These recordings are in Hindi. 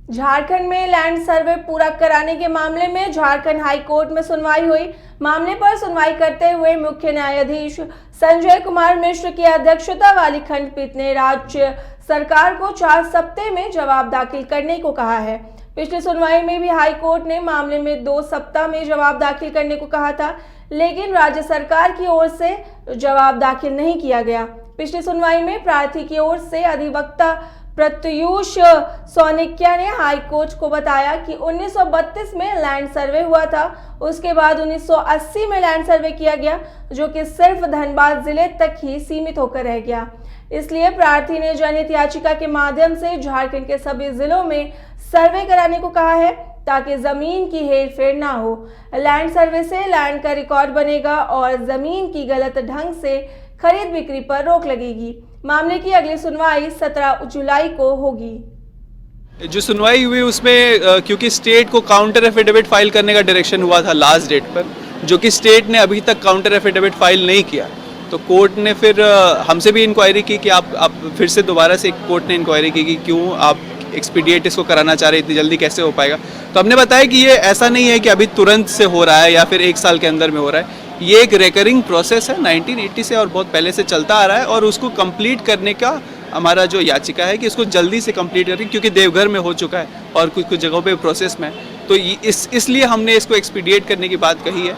झारखंड में लैंड सर्वे पूरा कराने के मामले में झारखंड हाई कोर्ट में सुनवाई हुई। मामले पर सुनवाई करते हुए मुख्य न्यायाधीश संजय कुमार मिश्र की अध्यक्षता वाली खंडपीठ ने राज्य सरकार को 4 सप्ताह में जवाब दाखिल करने को कहा है। पिछली सुनवाई में भी हाई कोर्ट ने मामले में 2 सप्ताह में जवाब दाखिल करने को कहा था, लेकिन राज्य सरकार की ओर से जवाब दाखिल नहीं किया गया। पिछली सुनवाई में प्रार्थी की ओर से अधिवक्ता प्रत्युष सोनिक्या ने हाई कोर्ट को बताया कि 1932 में लैंड सर्वे हुआ था, उसके बाद 1980 में लैंड सर्वे किया गया, जो कि सिर्फ धनबाद जिले तक ही सीमित होकर रह गया। इसलिए प्रार्थी ने जनहित याचिका के माध्यम से झारखंड के सभी जिलों में सर्वे कराने को कहा है, ताकि जमीन की हेरफेर ना हो। लैंड सर्वे से लैंड का रिकॉर्ड बनेगा और जमीन की गलत ढंग से खरीद बिक्री पर रोक लगेगी। मामले की अगली सुनवाई 17 जुलाई को होगी। जो सुनवाई हुई उसमें क्योंकि स्टेट को काउंटर एफिडेविट फाइल करने का डायरेक्शन हुआ था लास्ट डेट पर, जो कि स्टेट ने अभी तक काउंटर एफिडेविट फाइल नहीं किया, तो कोर्ट ने फिर हमसे भी इंक्वायरी की कि आप फिर से दोबारा से कोर्ट ने इंक्वायरी की कि क्यों आप एक्सपीडिएट इसको कराना चाह रहे, इतनी जल्दी कैसे हो पाएगा। तो हमने बताया कि ये ऐसा नहीं है कि अभी तुरंत से हो रहा है या फिर 1 साल के अंदर में हो रहा है। ये एक रिकरिंग प्रोसेस है, 1980 से और बहुत पहले से चलता आ रहा है, और उसको कंप्लीट करने का हमारा जो याचिका है कि इसको जल्दी से कंप्लीट करें, क्योंकि देवघर में हो चुका है और कुछ कुछ जगहों पे प्रोसेस में, तो इसलिए हमने इसको एक्सपीडिएट करने की बात कही है।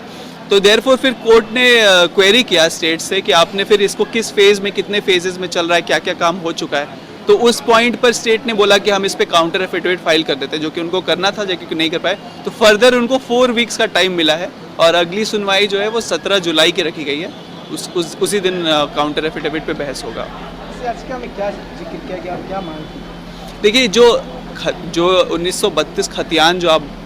तो देयरफॉर फिर कोर्ट ने क्वेरी किया स्टेट से कि आपने फिर इसको किस फेज़ में, कितने फेजेस में चल रहा है, क्या क्या काम हो चुका है। तो उस पॉइंट पर स्टेट ने बोला कि हम इस पे काउंटर एफिडेविट फाइल कर देते हैं, जो कि उनको करना था, जो कि नहीं कर पाए। तो फर्दर उनको 4 वीक्स का टाइम मिला है, और अगली सुनवाई जो है वो 17 जुलाई की रखी गई है। उसी दिन काउंटर एफिडेविट पे बहस होगा। याचिका में क्या जिक्र किया गया और क्या मांग की? देखिए, जो 1932 खतियान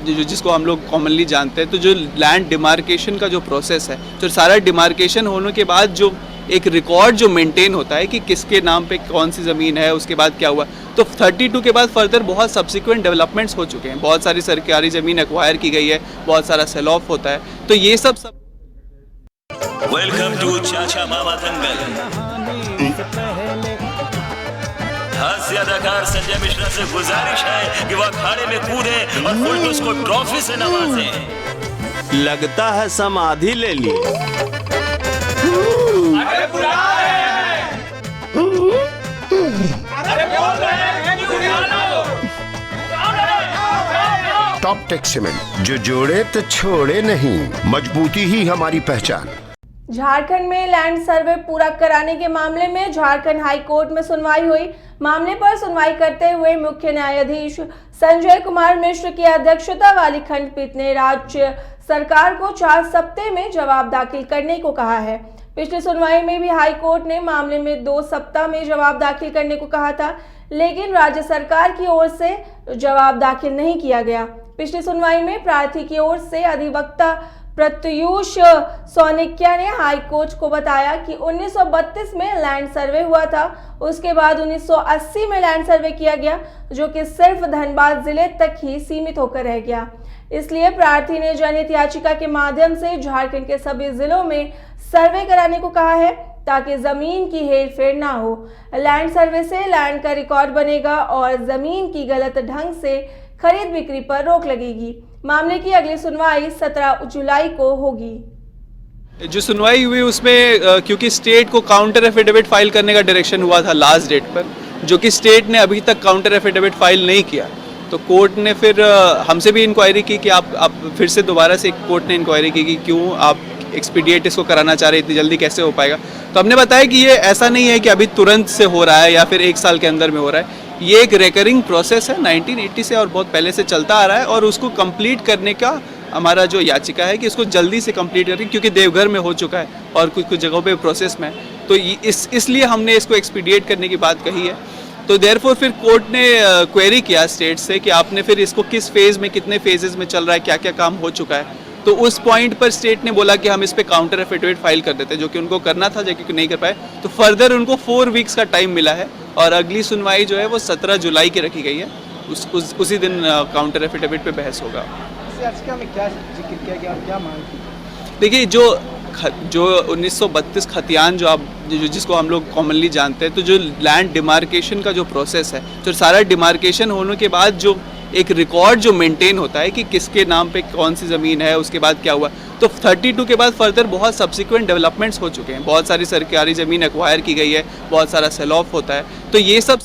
जिसको हम लोग कॉमनली जानते हैं, तो जो लैंड डिमार्केशन का जो प्रोसेस है, तो सारा डिमार्केशन होने के बाद जो एक रिकॉर्ड जो मेंटेन होता है कि किसके नाम पे कौन सी ज़मीन है, उसके बाद क्या हुआ, तो 32 के बाद फर्दर बहुत सब्सिक्वेंट डेवलपमेंट्स हो चुके हैं। बहुत सारी सरकारी ज़मीन एक्वायर की गई है, बहुत सारा सेल ऑफ होता है, तो ये सब वेलकम टू चाचा मामा दंगल। हास्य अदाकार संजय मिश्रा से गुजारिश है कि वह अखाड़े में कूदे और फुलटूस को ट्रॉफी से नवाजे। लगता है समाधि ले ली। अरे बुला रहे हैं। अरे बोल रहे हैं कि टॉप टेक सीमेंट, जो जोड़े तो छोड़े नहीं, मजबूती ही हमारी पहचान। झारखंड में लैंड सर्वे पूरा कराने के मामले में झारखंड हाई कोर्ट में सुनवाई हुई। मामले पर सुनवाई करते हुए मुख्य न्यायाधीश संजय कुमार मिश्र की अध्यक्षता वाली खंडपीठ ने राज्य सरकार को 4 सप्ताह में जवाब दाखिल करने को कहा है। पिछली सुनवाई में भी हाई कोर्ट ने मामले में 2 सप्ताह में जवाब दाखिल करने को कहा था, लेकिन राज्य सरकार की ओर से जवाब दाखिल नहीं किया गया। पिछली सुनवाई में प्रार्थी की ओर से अधिवक्ता प्रत्युष सोनिक्या ने हाई कोर्ट को बताया कि 1932 में लैंड सर्वे हुआ था, उसके बाद 1980 में लैंड सर्वे किया गया, जो कि सिर्फ धनबाद जिले तक ही सीमित होकर रह गया। इसलिए प्रार्थी ने जनहित याचिका के माध्यम से झारखंड के सभी जिलों में सर्वे कराने को कहा है, ताकि जमीन की हेरफेर ना हो। लैंड सर्वे से लैंड का रिकॉर्ड बनेगा और जमीन की गलत ढंग से खरीद बिक्री पर रोक लगेगी। मामले की अगली सुनवाई 17 जुलाई को होगी। जो सुनवाई हुई उसमें क्योंकि स्टेट को काउंटर एफिडेविट फाइल करने का डायरेक्शन हुआ था लास्ट डेट पर, जो कि स्टेट ने अभी तक काउंटर एफिडेविट फाइल नहीं किया, तो कोर्ट ने फिर हमसे भी इंक्वायरी की कि आप फिर से दोबारा से कोर्ट ने इंक्वायरी की कि क्यों आप एक्सपीडिएट इसको कराना चाह रहे, इतनी जल्दी कैसे हो पाएगा। तो हमने बताया कि ये ऐसा नहीं है कि अभी तुरंत से हो रहा है या फिर 1 साल के अंदर में हो रहा है। ये एक रिकरिंग प्रोसेस है, 1980 से और बहुत पहले से चलता आ रहा है, और उसको कंप्लीट करने का हमारा जो याचिका है कि इसको जल्दी से कंप्लीट करें, क्योंकि देवघर में हो चुका है और कुछ कुछ जगहों पे प्रोसेस में, तो इसलिए हमने इसको एक्सपीडिएट करने की बात कही है। तो देयरफॉर फिर कोर्ट ने क्वेरी किया स्टेट से कि आपने फिर इसको किस फेज़ में, कितने फेजेस में चल रहा है, क्या क्या काम हो चुका है। तो उस पॉइंट पर स्टेट ने बोला कि हम इस पे काउंटर एफिडेविट फाइल कर देते हैं, जो कि उनको करना था, जो कि नहीं कर पाए। तो फर्दर उनको 4 वीक्स का टाइम मिला है, और अगली सुनवाई जो है वो 17 जुलाई की रखी गई है। उसी दिन काउंटर एफिडेविट पे बहस होगा। याचिका में क्या जिक्र किया गया और क्या मांग की? देखिए, जो 1932 खतियान जिसको हम लोग कॉमनली जानते हैं, तो जो लैंड डिमार्केशन का जो प्रोसेस है, तो सारा डिमार्केशन होने के बाद जो एक रिकॉर्ड जो मेंटेन होता है कि किसके नाम पे कौन सी ज़मीन है, उसके बाद क्या हुआ। तो 32 के बाद फर्दर बहुत सब्सिक्वेंट डेवलपमेंट्स हो चुके हैं, बहुत सारी सरकारी ज़मीन एक्वायर की गई है, बहुत सारा सेल ऑफ होता है, तो ये सब